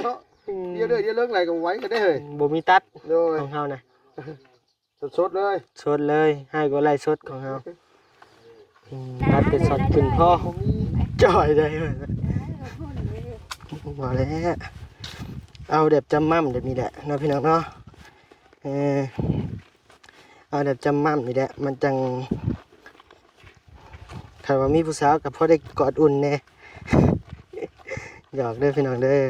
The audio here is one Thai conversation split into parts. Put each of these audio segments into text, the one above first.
เนาะเดี๋ยวเรื่องอะไรก็ไว้ก็ได้เฮ้ย บ่มีตัด โดย ของเฮานะ สดเลย สดเลยให้ก็ไล่สดของเฮาตัดเป็นสดขึ้นพ่อจ่อยได้เลยมาแล้วเอาเด็บจำมั่มเด็บนี่แหละเนาะพี่น้องเนาะเอาเด็บจำมั่มนี่แหละมันจังถ้าว่ามีผู้สาวกับพ่อได้กอดอุ่นแน่หยอกเด้อพี่น้องเด้อ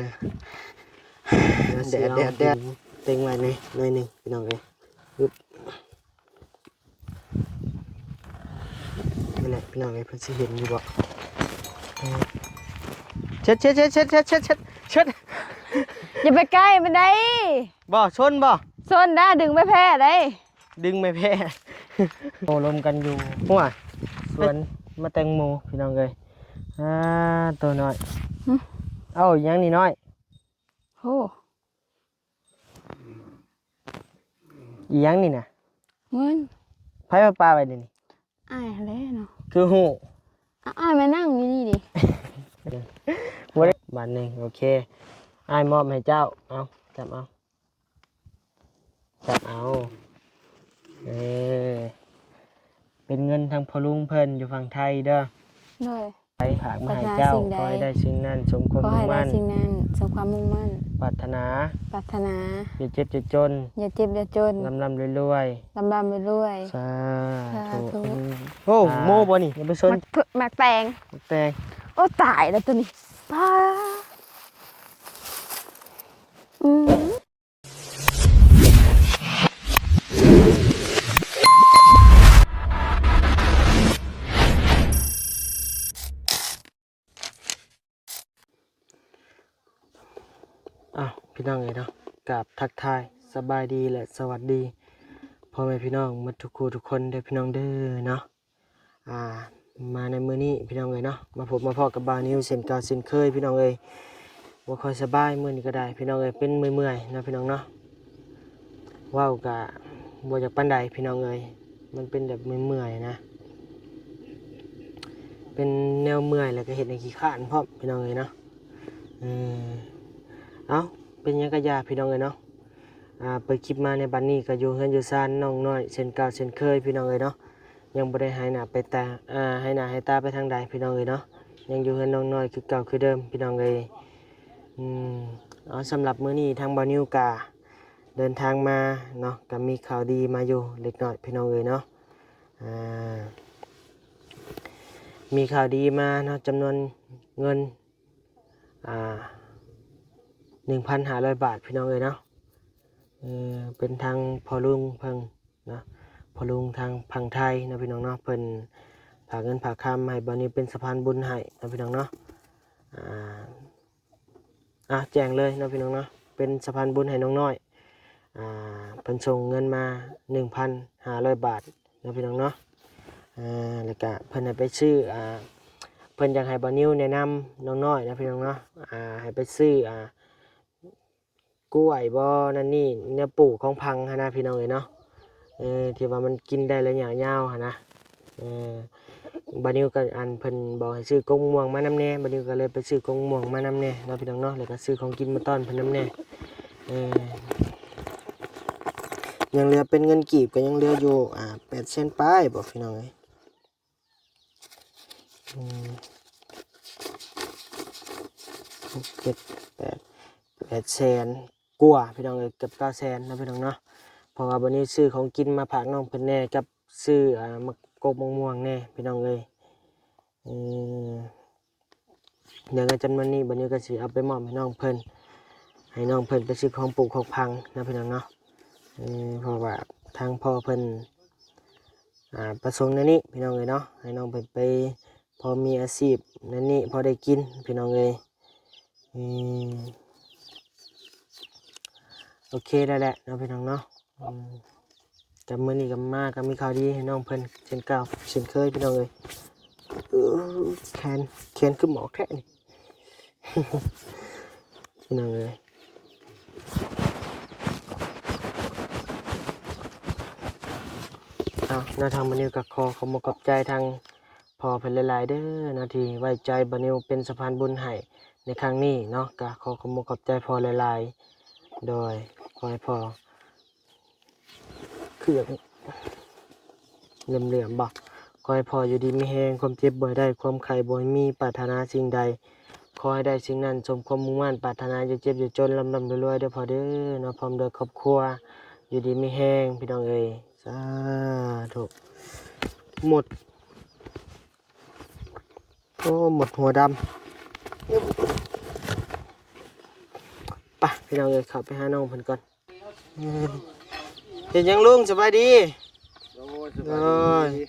แดดเต็งไว้นี่หน่อยหนึงพี่น้องเอ้ยปึ๊บนี่แหละพี่น้องเอ้ยเพิ่นสิเห็นอยู่บ่เช็ดอย่าไปใกล้มันได้ บ่ชนบ่ ส้นได้ดึงไม่แพ้ได้ ดึงไม่แพ้ โอ้ลมกันอยู่หัวสวนมาแตงโมพี่น้องเลยตัวน้อยเอ้ายังนี่น้อย โอ้ อียังนี่นะ เงิน ไพ่ปลาไปดินี่ อ้ายแล้วเนาะ คือหู อ้ายมานั่งอยู่นี่ดิ วันนี้บาทหนึ่งโอเคอ้ายมอบให้เจ้าเอาจับเอาเป็นเงินทางพอลุงเพิ่นอยู่ฝั่งไทยเด้อ เลย ไปผากมาให้เจ้าขอให้ได้สิ่งนั้นสมความ ขอ มุ่ ให้ ง ได้ มั่น สิ่งนั้นสมความมุ่งมั่น ปรารถนา ปรารถนา อย่าเจ็บอย่าจน อย่าเจ็บอย่าจน ลำรวย ลำบากไปเรื่อย ๆสา สาธุ โอ้โมบ่นี่อย่าไปสน มักแตง แต่ โอ้ตายแล้วตัวนี้ป้าอืม พี่น้องเนาะกับทักทายสบายดีและสวัสดีพ่อแม่พี่น้องมาทุกคู่ทุกคนเด้อพี่น้องเด้อเนาะมาในมื้อนี้พี่น้องเนาะมาพบมาพอกับบาวนิวเส้นเก่าเส้นเคยพี่น้องบ่ค่อยสบายมื้อนี้ก็ได้พี่น้องเป็นเมื่อยๆนะพี่น้องเนาะว้าวกะบ่อยากปานใดพี่น้องมันเป็นแบบเมื่อยๆนะเป็นแนวเมื่อยแล้วก็เฮ็ดให้ขี้คร้านพร้อมพี่น้องเนาะเอ้าเป็นยังกะยาพี่น้องเนาะเปิดคลิปมาในบัดนี้ก็อยู่เฮือนอยู่ซ่านน้องน้อยเช่นเก่าเช่นเคยพี่น้องเนาะยังบ่ได้หายหน้าไปตาหายหน้าหายตาไปทางใดพี่น้องเนาะยังอยู่เฮือนน้องน้อยคือเก่าคือเดิมพี่น้องเอาสำหรับมื้อนี้ทางบ่าวนิวกาเดินทางมาเนาะก็มีข่าวดีมาอยู่เล็กน้อยพี่น้องเนาะมีข่าวดีมาเนาะจำนวนเงิน1,500 บาทพี่น้องเนาะเป็นทางพอลุงเพิ่งนะพอลุงทางพังไทยนะพี่น้องเนาะเพิ่นฝากเงินฝากคำให้บัดนี้เป็นสะพานบุญให้นะพี่น้องเนาะแจ้งเลยนะพี่น้องเนาะเป็นสะพานบุญให้น้องน้อยเพิ่นส่งเงินมา 1,500 บาทนะพี่น้องเนาะแล้วก็เพิ่นให้ไปซื้อเพิ่นอยากให้บ่าวนิวแนะนำน้องน้อยนะพี่น้องเนาะให้ไปซื้อกล้วยบ่นั่นนี่เนื้อปลูกของพังนะพี่น้องเนาะที่ว่ามันกินได้ระยะยาวนะบานิวก็อันเพิ่นบอกให้ซื้อกงม่วงมานำแน่บานิวก็เลยไปซื้อกงม่วงมานำแน่เนาะพี่น้องเนาะแล้วก็ซื้อของกินมาต้อนเพิ่นนำแน่ยังเหลือเป็นเงินกีบก็ยังเหลืออยู่800,000ปลายบ่พี่น้อง800,000กว่าพี่น้องเกือบ900,000นะพี่น้องเนาะเพราะว่าวันนี้ซื้อของกินมาฝากน้องเพิ่นแน่กับซื้อมะกอกมะม่วงแน่พี่น้องเดี๋ยวเงินจำนวนนี้วันนี้ก็สิเอาไปมอบให้น้องเพิ่นไปซื้อของปลูกของพังนะพี่น้องเนาะเพราะว่าทางพ่อเพิ่นประสงค์ในนี้พี่น้องเนาะให้น้องเพิ่นไปพอมีอาชีพในนี้พอได้กินพี่น้องโอเคได้แหละเนาะพี่น้องเนาะกับมื้อนี้กับมากับมีข่าวดีให้น้องเพิ่นเช่นเก่าเช่นเคยพี่น้องแคนคือหมอกแท้นี่ พี่น้องหน้าทางบันนิวกับขอมขอบใจทางพอเพิ่นหลายๆเด้อนาทีไว้ใจบันนิวเป็นสะพานบุญให้ ในครั้งนี้เนาะก็ขอขอบคุณขอบใจพอหลายๆโดยขอให้พอเครื่องเหลื่อมๆบ่ขอให้พออยู่ดีมีแฮงความเจ็บบ่ได้ความไข้บ่มีปรารถนาสิ่งใดขอให้ได้สิ่งนั้นสมความมุ่งมั่นปรารถนาอย่าเจ็บอย่าจนร่ำรวยๆเด้อพอเด้อเนาะพร้อมด้วยครอบครัวอยู่ดีมีแฮงพี่น้องเอ้ยสาธุหมดโอ้หมดหัวดำไปพี่น้องเอ้ยเข้าไปหาน้องเพิ่นก่อนเห็นยังลุงสบายดี โอ้ยสบายดี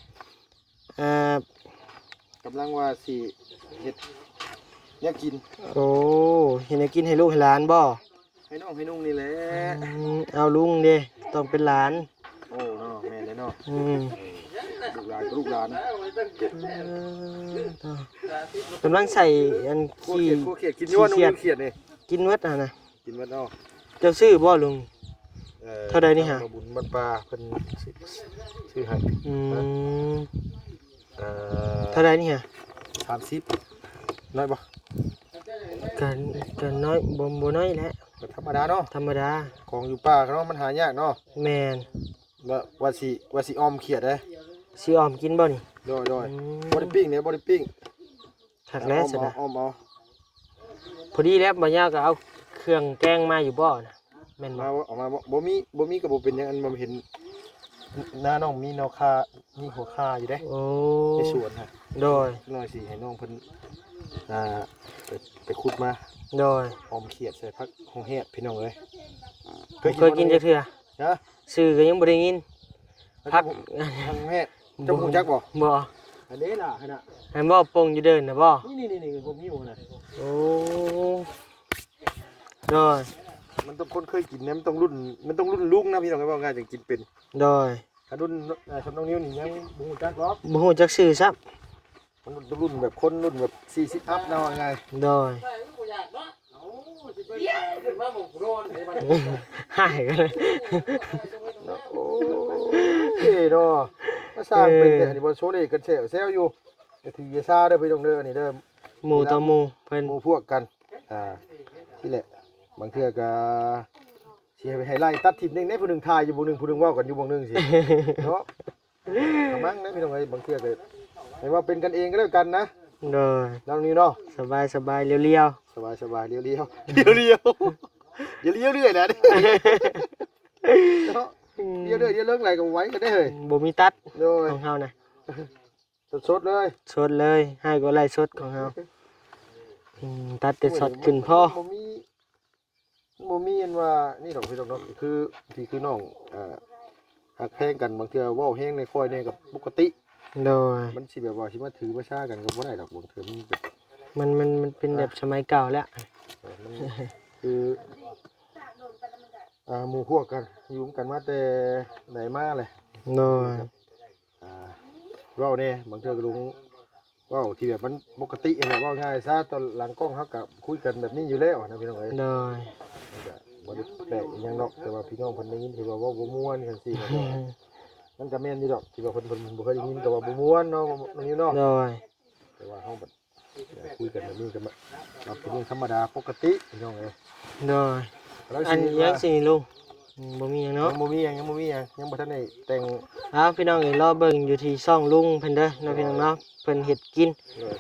เอ่อก ำลังว่าสิเฮ็ดเนี่ยกิน โอ้เห็นให้กินให้ลูกให้หลานบ่ ให้น้องให้นุ่งนี่แหละ เอาลุงเด้ต้องเป็นหลาน โอ้เนาะแม่เลยเนาะ อืม ลูกหลานก็ลูกหลาน กำลังใส่อัน คู่ ขี้ เขียดกินอยู่ว่านุ่งเขียดนี่ กินวัดอ่ะนะ กินมันเนาะ เจ้าซื้อบ่ลุง เท่าใดนี่ฮะ มาบุญบรรปลาเพิ่นชื่อให้ อืม เอ่อ เท่าใดนี่ฮะ 30น้อยบ่ กันน้อยบ่น้อยแหละ ก็ธรรมดาเนาะ ธรรมดา ของอยู่ป่าเนาะมันหายากเนาะ แม่น ว่าสิออมเขียดเด้ สิออมกินบ่นี่ โดย อืม บ่ได้ปิ้งเนี่ยบ่ได้ปิ้ง คักแล้วสินะ อ้อมเอา พอดีแล้วบ่ยาวก็เอาเครื่องแกงมาอยู่บ่นะแม่นบ่ มาออกมาบ่มีก็บ่เป็นหยังอันมันเห็นหน้าน้องมีแนวคามีหัวคาอยู่เด้ โอ้ ในสวนฮะ โดย น้อยสิให้น้องเพิ่นอ่าไปขุดมา โดย ออมเขียดใส่ผักหงแฮดพี่น้องเอ้ย เคยกินจักเทื่อ ฮะ ซื้อก็ยังบ่ได้ยินพัก หงแฮดเจ้าฮู้จักบ่ บ่ อันนี้ล่ะหั่นน่ะ ให้บ่ปงอยู่เดินน่ะบ่ นี่ผมมีอยู่น่ะ โอ้โดย มันต้องคนเคยกินนะมันต้องรุ่นลุงนะพี่น้องเอ้ยว่าง่ายจังกินเป็น โดย ถ้ารุ่นสำน้องนิ้วนี่ยังบ่ฮู้จักหรอก บ่ฮู้จักชื่อซับ มันรุ่นแบบคนรุ่นแบบ40อัพนะว่าง่าย โดยหายกันเลย โอ้ยเนาะมาสร้างเป็นแต่อันนี้บ่โชว์นี่กันแซวอยู่จะถือยาซาเด้อพี่น้องเด้ออันนี้เด้อ หมู่ต่อหมู่เพิ่น หมู่พวกกันนี่แหละบางเทื่อก็สิให้ไล่ตัดทิศนึงได้ผู้หนึงทายอยู่ผู้หนึงเว้ากันอยู่วงนึงสิเนาะกำลังนะพี่น้องเอ้ยบางเทื่อก็ให้ว่าเป็นกันเองก็แล้วกันนะ โดย แล้วนี้เนาะ สบายเรียว สบายเลี้ยวอย่าเลี้ยวเรื่อยนะเนาะเลี้ยวเรื่อยเลิกอะไรก็ไว้ก็ได้เลย ๆบ่มีตัด โดย ของเฮานะ สดเลย สดเลยให้ก็ไล่สดของเฮาตัดแต่สดขึ้นพอ บ่มีอันว่านี่ดอกพี่ดอกเนาะคือที่คือน้องหักแพงกันบางเทื่อเว้าแฮงในคอยเนี่ยกับปกติ โดย มันสิแบบว่าสิมาถือมาซ่ากันก็บ่ได้ดอกบางเทื่อมันแบบ มันเป็นแบบสมัยเก่าแล้ว มันคือหมู่พวกกันอยู่กันมาแต่ไหนมาเลย โดย เว้าเนี่ยบางเทื่อก็ลุงเว้าที่แบบมันปกติเนี่ยเว้าง่ายซะตอนหลังกล้องเขาก็คุยกันแบบนี้อยู่แล้วนะพี่น้องเอ้ย โดย มันก็บ่ได้แปลกอิหยังดอกแต่ว่าพี่น้องเพิ่นได้ยินที่ว่าเว้าบ่ม่วนจังซี่มันก็แม่นอยู่ดอกที่ว่าเพิ่นบ่เคยได้ยินก็ว่าบ่ม่วนเนาะน้องอยู่เนาะ โดย แต่ว่าเฮาแบบคุยกันแบบนี้ก็มันเป็นเรื่องธรรมดาปกติพี่น้องเอ้ย โดย แล้ว อันยังสิลุงบ่มีหยังเนาะ ยังบ่มีหยังยังบ่ทันได้แต่ง เอาพี่น้องเอ้ยรอเบิ่งอยู่ที่ช่องลุงเพิ่นเด้อเนาะพี่น้องเนาะเพิ่นเฮ็ดกิน เลย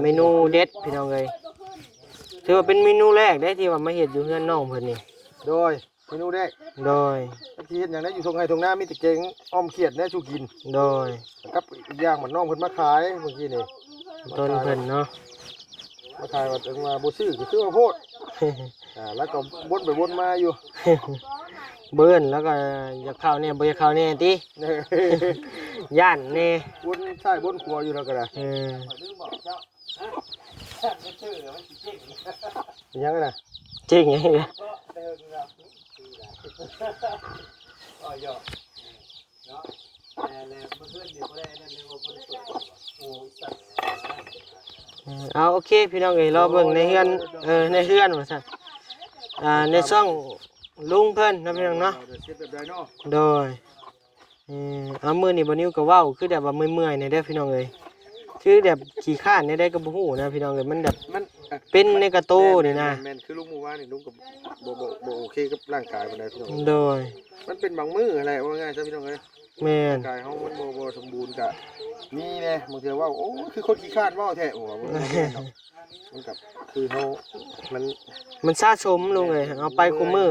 เมนูเด็ดพี่น้องเอ้ยถือว่าเป็นเมนูแรกได้ที่ว่ามาเฮ็ดอยู่เฮือนน้องเพิ่นนี่ โดยเมนูแรก โดย ที่เฮ็ดหยังได้อยู่ตรงไห้ตรงหน้ามีแต่เก่งอ้อมเขียดแน่ชูกิน โดย กับอีกอย่างมันน้องเพิ่นมาขายเมื่อกี้นี่ ต้นเพิ่นเนาะ มาขายว่าถึงมาบ่ซื้อก็คือว่าโพดแล้วก็วนไปวนมาอยู่ เบิ่นแล้วก็อยากเข้าแน่บ่อยากเข้าแน่ติ เนี่ย ย่านแน่ วนซ้ายวนขวาอยู่แล้วก็ได้ เออ เป็นยังไงน่ะ จริงไงล่ะเอาโอเคพี่น้องเอ้ยรอเบิ่งในเฮือนในเฮือนว่าซั่นในช่องลุงเพิ่นนะพี่น้องเนาะ เฮ็ดแบบใดเนาะ โดยเอามือนี่บ่นิ้วก็เว้าคือแบบว่าเมื่อยๆในเด้อพี่น้องเอ้ย ชื่อแบบขี้ข้านได้ก็บ่ฮู้นะพี่น้องเอ้ยมันแบบ มัน เป็นในกระโตนี่นะ แม่นคือลุงหมู่ว่านี่ลุงกับบ่โอเคกับร่างกายปานใดพี่น้อง โดย มันเป็นบางมื้ออะไรว่าง่ายซะพี่น้องเอ้ย แม่น ร่างกายเฮามันบ่สมบูรณ์กะมีแน่บางเทื่อว่าโอ้คือคนขี้คร้านเว้าแท้โอ้บ่แม่นดอกมันกับคือเฮามัน มันสะสมลุงเอ้ยเอาไปคุมื้อ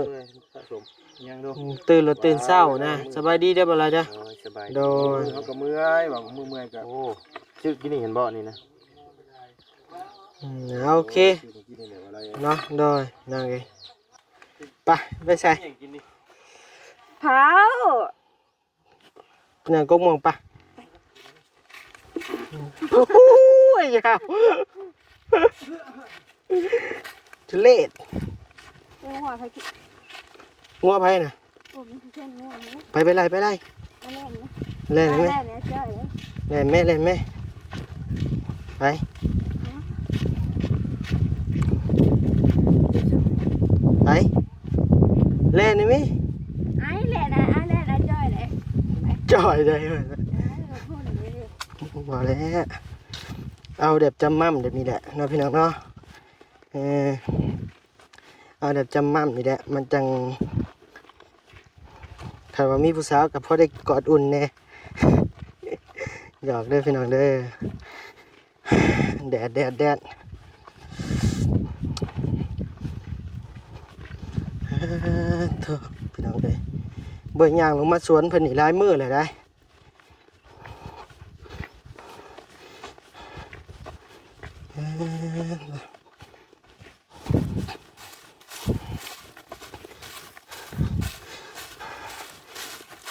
สะสมยังดู ตื่นแล้วตื่นเช้านะสบายดีได้อบ่ล่ะจ้ะ โอ้ยสบาย โดย เฮาก็เมื่อยบางมื้อเมื่อยก็โอ้ชื่อกินนี่เห็นบ่นี่นะ โอเค กินนี่แหละอะไร เนาะโดยนั่งเอ้ยไปใส่ เผา นั่งกกม่วงไปโอ้โหยาวทุเรศ เรื่องหัวไผกิน งัวไปน่ะ โอ้มันคือเส้นหัวนะ ไปไล่ อันนี้นะ เล่นไหม แม่เนี่ยเจ้าเลย เล่นไหมไปเล่นนี่ไหม ไอ้แหละนะไอ้แหละนะจ้อยเลย จ่อยได้ไหม พูดอย่างนี้ดิ บอกแล้วเอาแบบจำมั่มแบบนี้แหละเนาะพี่น้องเนาะเอาแบบจำมั่มนี่แหละมันจังถ้าว่ามีผู้สาวกับพ่อได้กอดอุ่นแน่ หยอกเด้อพี่น้องเด้อแดดโธ่พี่น้องเด้อเบิ่งย่างลงมาสวนเพิ่นนี่หลายมื้อเลยได้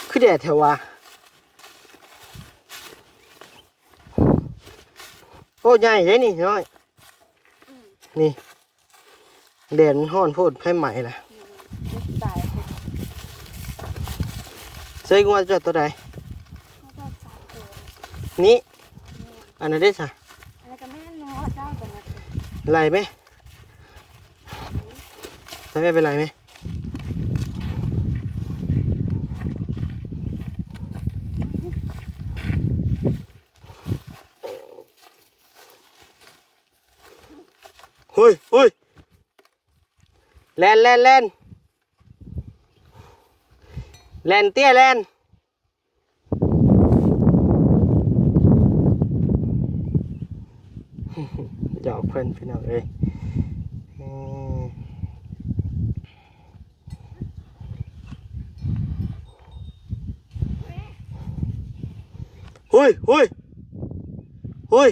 คือแดดแถวว่าโอ้ใหญ่เลยนี่น้อยนี่แดดมันร้อนโพดไผไหม้ล่ะ ตาย ใส่งัวจะตัวใด เขาก็สายตัว นี่อันนั้นได้ซะ อะไรก็ไม่รู้เจ้าแต่ละ ไหลไหมทำไมเป็นไรไหมเฮ้ยแลนเตี้ยแลนหยอกเพื่อนพี่น้องเอ้ยเฮ้ย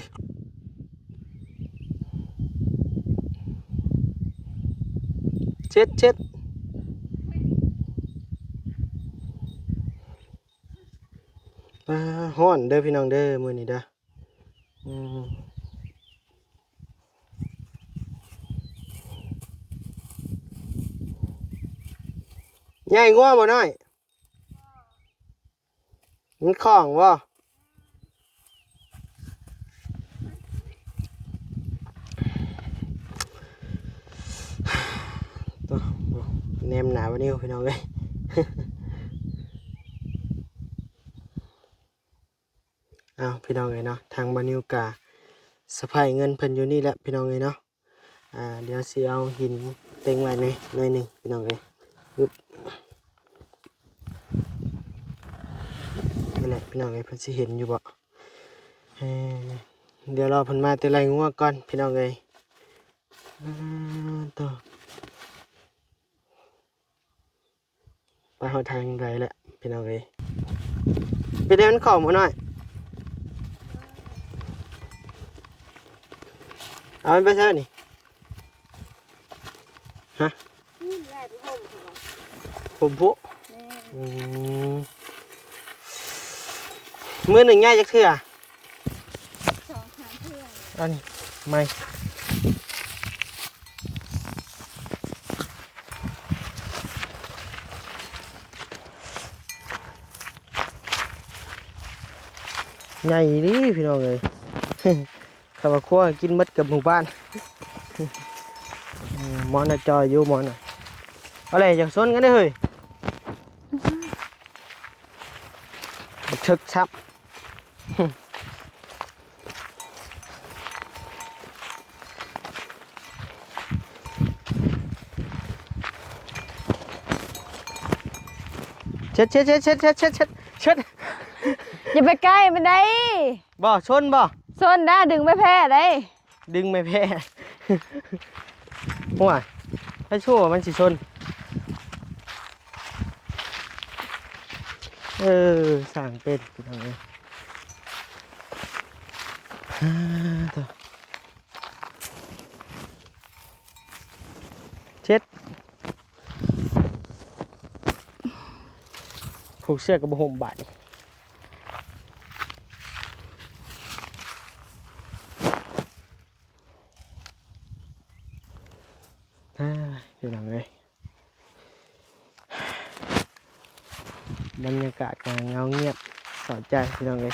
เช็ดฮ้อนเด้อพี่น้องเด้อมื้อนี้เด้อใหญ่งัวบ่น้อยมันคล้องบ่ตัวแนมหนาวันนี้พี่น้องเอ้ย อ้าวพี่น้องเอ้ยเนาะทางบานิวกาสะพายเงินเพิ่นอยู่นี่แหละพี่น้องเอ้ยเนาะเดี๋ยวสิเอาหินเต็งไว้หน่อยหนึงพี่น้องเอ้ยปึ๊บนี่แหละพี่น้องเอ้ยเพิ่นสิเห็นอยู่บ่เดี๋ยวรอเพิ่นมาแต่ไรงัวก่อนพี่น้องเอ้ยต่อไปเฮาทางใดแหละพี่น้องเอ้ยไปเดินของบ่หน่อยเอามันไปใช่นี่ฮะ นี่แหละทุกคน ผมพุมือหนึ่งง่ายจักเทื่อ สองทางเพื่อน อันนี้ไม่ใหญ่ดิพี่น้องเลย ข้าวคั่วกินมัดกับหมู่บ้าน มอนน่ะจอยอยู่มอนน่ะอะไรอยากสนกันได้เฮ้ยทึกซับ เช็ดเช็ดเช็ดเช็ดเช็ดเช็ดเช็ดเช็ด อย่าไปใกล้มันได้ บ่ชนบ่ ส้นได้ดึงไม่แพ้ได้ ดึงไม่แพ้ หัวถ้าชั่วมันสิชนสั่งเป็นพี่น้องเอ้ยต่อเช็ดผูกเสื้อกับห่มบาดนี่พี่น้องเอ้ยบรรยากาศกเงาเงียบสอดใจพี่น้องเอ้ย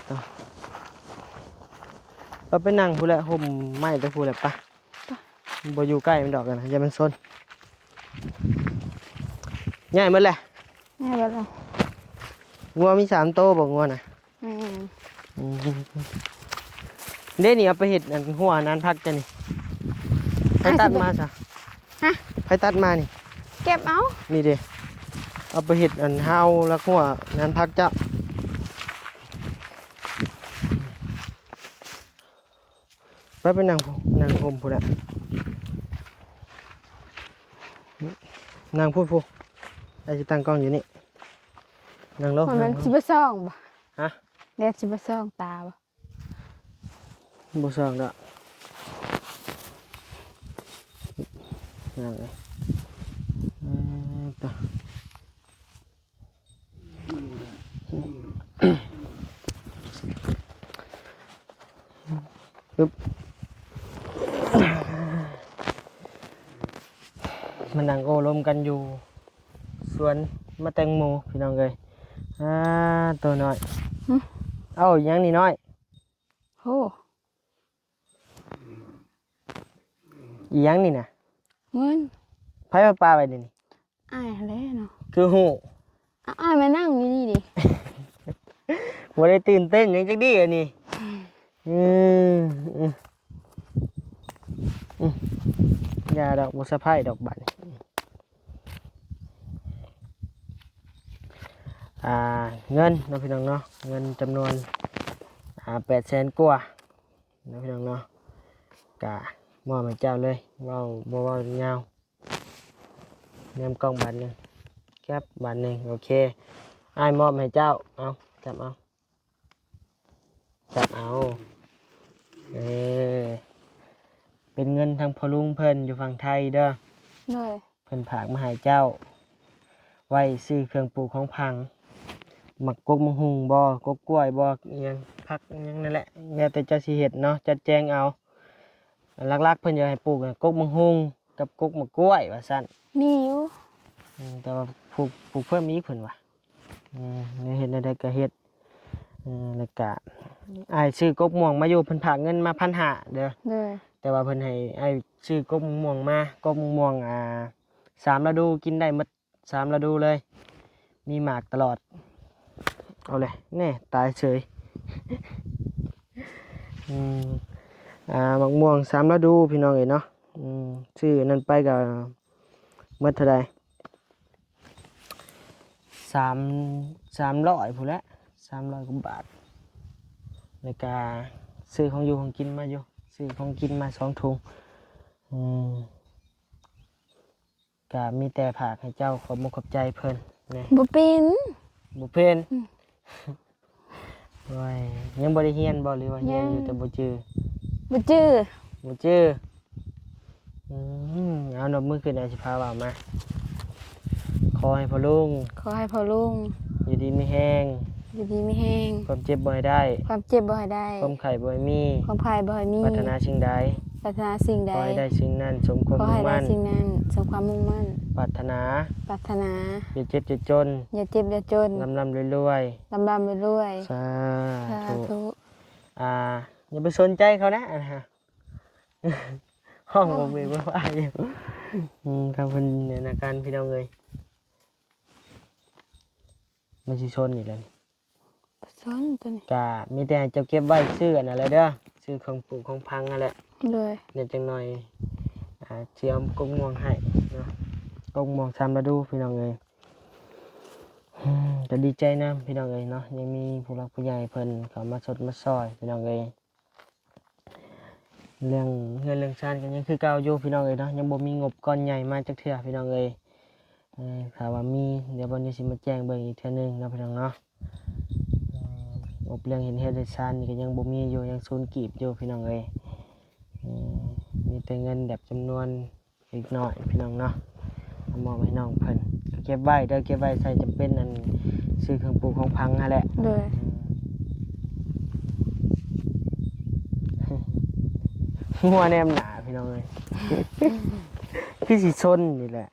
ต่อเราไปนั่งพูดแหละห่มไม้ไปพูดแหละปะบ่อยู่ใกล้มันดอกกันนะอย่ามันซนง่ายหมดแหละ แม่บอกเลย งัวมี3 โตวบอกงัวนะ อืม เด้นี่เอาไปเห็ดอันหัวนั้นพักจะนี่ไปตัดมาซะ ฮะ ไปตัดมานี่ เก็บเอา นี่เด้เอาไปเห็ดอันเฮาแล้วหัวนั้นพักเจ้าไปนั่งพูนั่งห่มพูดอะนั่งพูดไอ้จะตั้งกล้องอยู่นี่นั่งลง มันชิบะซ่องบ่ ฮะ เรียกชิบะซ่องตาบ่ บ่ซองดอกนั่งเลยต่อปึ๊บมันนั่งโอ้ลมกันอยู่สวนมะแตงโมพี่น้องเลยตัวน้อยเอ้ายังนี่น้อย โอ้ อีหยังนี่นะ เงิน ไผมาปลาไปนี่ อ้ายแล้วเนาะ คือหู อ้ายมานั่งอยู่นี่ดิ บ่ได้ตื่นเต้นหยังจักดีอันนี้อย่าดอกบ่สะพายดอกบัดเงินเนาะพี่น้องเนาะเงินจำนวน800,000 กว่าเนาะพี่น้องเนาะกะมอบให้เจ้าเลยเว้าบ่เว้ายาวแนมกล้องบาทหนึงแคปบาทหนึงโอเคอ้ายมอบให้เจ้าเอาจับเอาเป็นเงินทางพ่อลุงเพิ่นอยู่ฝั่งไทยเด้อ เลย เพิ่นฝากมาให้เจ้าไว้ซื้อเครื่องปลูกของพังหมักกกมะฮุงบ่กกกล้วยบ่อิหยังผักอิหยังนั่นแหละแล้วแต่เจ้าสิเฮ็ดเนาะจัดแจงเอาหลักๆเพิ่นอยากให้ปลูกกกมะฮุงกับกกมะกล้วยว่าซั่น มีอยู่ แต่ว่าปลูกเพิ่มอีกเพิ่นว่าเนี่ยเฮ็ดได้ก็เฮ็ดแล้วก็อ้ายซื้อกกม่วงมาอยู่เพิ่นฝากเงินมา1,500เด้อ เลย แต่ว่าเพิ่นให้อ้ายซื้อกกม่วงมากกม่วง3 ฤดูกินได้หมด3 ฤดูเลยมีหมากตลอดเอาเลยแน่ตายเฉย มะม่วง3 ฤดูพี่น้องเอ้ยเนาะซื้อนั่นไปก็หมดเท่าใด300พุ่นแหละ300 กว่าบาทแล้วก็ซื้อของอยู่ของกินมาอยู่ซื้อของกินมา2 ถุงก็มีแต่ฝากให้เจ้าขอบมุกขอบใจเพิ่นนะ บ่เป็น บ่เพิ่นโอ้ยยังบ่ได้เรียนบ่หรือว่าเรียนอยู่แต่บ่จื้อ บ่จื้อ บ่จื้อเอาดอกมือขึ้นเอาสิพาว่ามาขอให้พ่อลุง ขอให้พ่อลุง อยู่ดีมีแห้ง อยู่ดีมีแห้ง ความเจ็บบ่ให้ได้ ความเจ็บบ่ให้ได้ ความไข้บ่ให้มี ความพายบ่ให้มี ปรารถนาสิ่งใด ปรารถนาสิ่งใด ขอให้ได้สิ่งนั้นสมความ ขอ มุ่ ให้ ง ได้ มั่น สิ่งนั้นสมความมุ่งมั่น ปรารถนา ปรารถนา อย่าเจ็บอย่าจน อย่าเจ็บอย่าจน ร่ำรวย ลำบากไปรวย ๆสา สา ธุ ธุ อย่าไปสนใจเขานะฮะ ห้องผมเองว่าอยู่ครับเพิ่นเนี่ยนะการพี่น้องเอ้ยมันสิชนอีกแล้วนี่ สอนตัวนี้ ก็มีแต่ให้เจ้าเก็บไว้ซื้ออันนั้นแหละเด้อซื้อของปลูกของพังนั่นแหละ เลย เดี๋ยวจังหน่อยเตรียมกงม่วงให้เนาะกงม่วง3 ฤดูพี่น้องเอ้ย ก็ดีใจนะพี่น้องเอ้ยเนาะยังมีผู้หลักผู้ใหญ่เพิ่นเข้ามาสดมาซอยพี่น้องเอ้ยเรื่องเงินเรื่องชาติก็ยังคือเก่าอยู่พี่น้องเอ้ยเนาะยังบ่มีงบก้อนใหญ่มาจักเทื่อพี่น้องเอ้ยถ้าว่ามีเดี๋ยววันนี้สิมาแจ้งเบิ่งอีกเทื่อนึงเนาะพี่น้องเนาะงบเรื่องเห็นเฮ็ดได้ชาตินี่ก็ยังบ่มีอยู่ยังศูนย์กีบอยู่พี่น้องเอ้ยมีแต่เงินแบบจำนวนอีกหน่อยพี่น้องเนาะเอามอบให้น้องเพิ่นก็เก็บไว้เด้อเก็บไว้ใช้จำเป็นอันซื้อเครื่องปลูกของพังนั่นแหละ โดย หัวแนมหนาพี่น้องเลย พี่สีชนนี่แหละ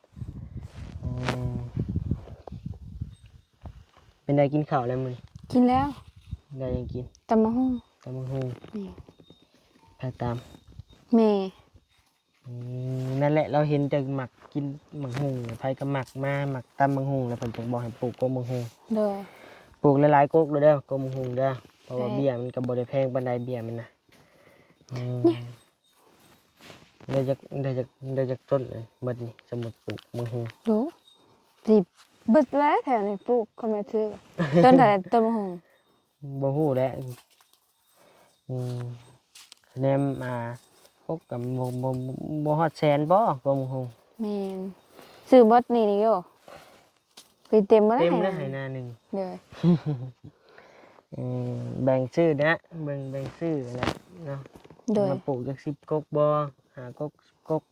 เป็นได้กินข้าวแล้วมึง กินแล้ว ได้ยังกิน ตำมะฮุ่ง ตำบักหุ่ง นี่ ไปตาม แม่ นั่นแหละเราเห็นแต่หมักกินบักหุ่งไผก็หมักมาหมักตำบักหุ่งแล้วเพิ่นจะบอกให้ปลูกกกบักหุ่ง โดย ปลูกหลายๆกกเลยเด้อกกบักหุ่งเด้อเพราะว่า ใช่ เบี้ยมันก็บ่ได้แพงปานใดเบี้ยมันนะได้จากต้นเลยหมดนี่สมุดปลูกบักหุ่ง รู้สิเบิดแล้วแถวนี้ปลูกก็ไม่ซื้อต้นแต่ต้นมะฮุ่ง บ่ฮู้แหละแนมพกกับบ่ฮอดแสนบ่ก็บ่ฮู้ แม่นซื้อเบิดนี่นี่โยไปเต็มบ่ได้ เต็ม ให้ เลย นะ ให้หน้าหนึง โดย แบ่งซื้อนะแบ่งซื้อแหละเนาะ โดย มาปลูกจัก10กกบ่หากก10กก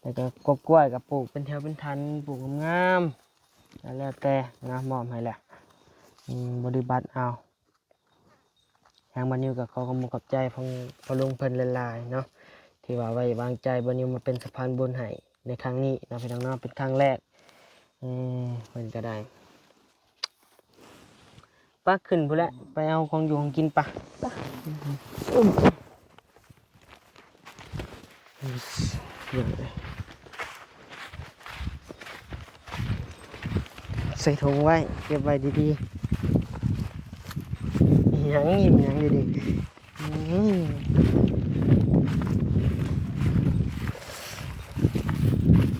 แล้วก็กกกล้วยก็ปลูกเป็นแถวเป็นทันปลูกงามๆแล้วแต่นะมอบให้แหละบริบัติเอาทางบ้านนิวกับเขาก็ขอบใจพอลุงเพิ่นหลายๆเนาะที่ว่าไว้วางใจบ้านนิวมาเป็นสะพานบุญให้ในครั้งนี้เนาะพี่น้องเนาะเป็นครั้งแรกเพิ่นก็ได้ป้าขึ้นพุ่นแหละไปเอาของอยู่ของกินปะใส่ถุงไว้เก็บไว้ดีๆยังยิ้มยังดีๆ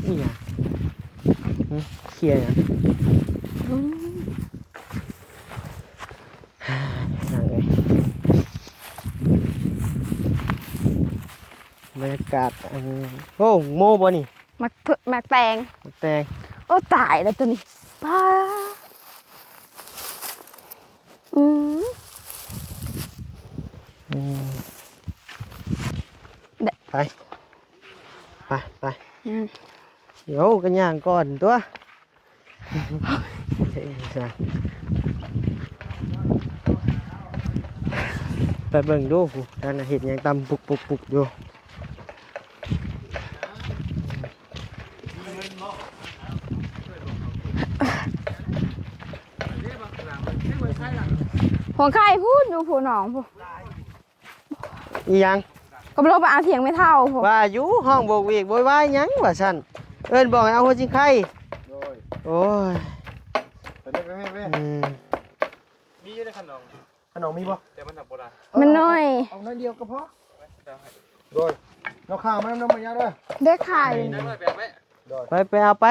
นี่อ่ะเขียอ่ะนั่งเลยบรรยากาศโอ้โม่บ่นี่ มักแตง แต่ โอ้ตายแล้วตัวนี้ป้าอืม ไปเดี๋ยวกันย่างก่อนตัวไปเบิ่งดูด้านเห็ดยังตำปุกอยู่ หัวไข่พูดดูผู้หนองผู้ อีหยัง ก็บ่ลงไปเอาเถียงไม่เท่าผู้ ว่าอยู่ห้องโบกเวกโวยวายหยังว่าซั่นเอิ้นบอกให้เอาหัวจิงไข่ โดย โอ้ย ไปเด้อแม่ มีอยู่ในขนม ขนมมีบ่ แต่มันทำโบราณ มันน้อย เอาน้อยเดียวก็พอโดยเราข้าวมาน้ำมันยาเด้อ ได้ไข่ ได้ไหมแบบไหม โดย ไปเอาไป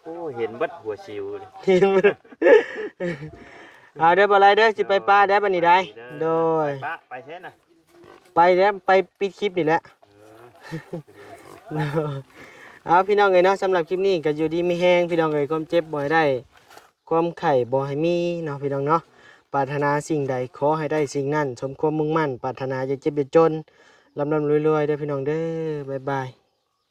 โอ้เห็นเบัดหัวชิวเลย เอาเด้อบ่ไรเด้อสิไปป้าได้บัดนี้ได้โดย ปะไปเช่นน่ะ ไปแล้วไปปิดคลิปนี่แหละ เอาพี่น้องเอ้ยเนาะสำหรับคลิปนี้ก็อยู่ดีมีแห้งพี่น้องเอ้ยความเจ็บบ่ให้ได้ ความไข่บ่ให้มีเนาะพี่น้องเนาะปรารถนาสิ่งใดขอให้ได้สิ่งนั้นสมความมุ่งมั่นปรารถนาอย่าเจ็บอย่าจนร่ำรวยๆเด้อพี่น้องเด้อบ๊ายบาย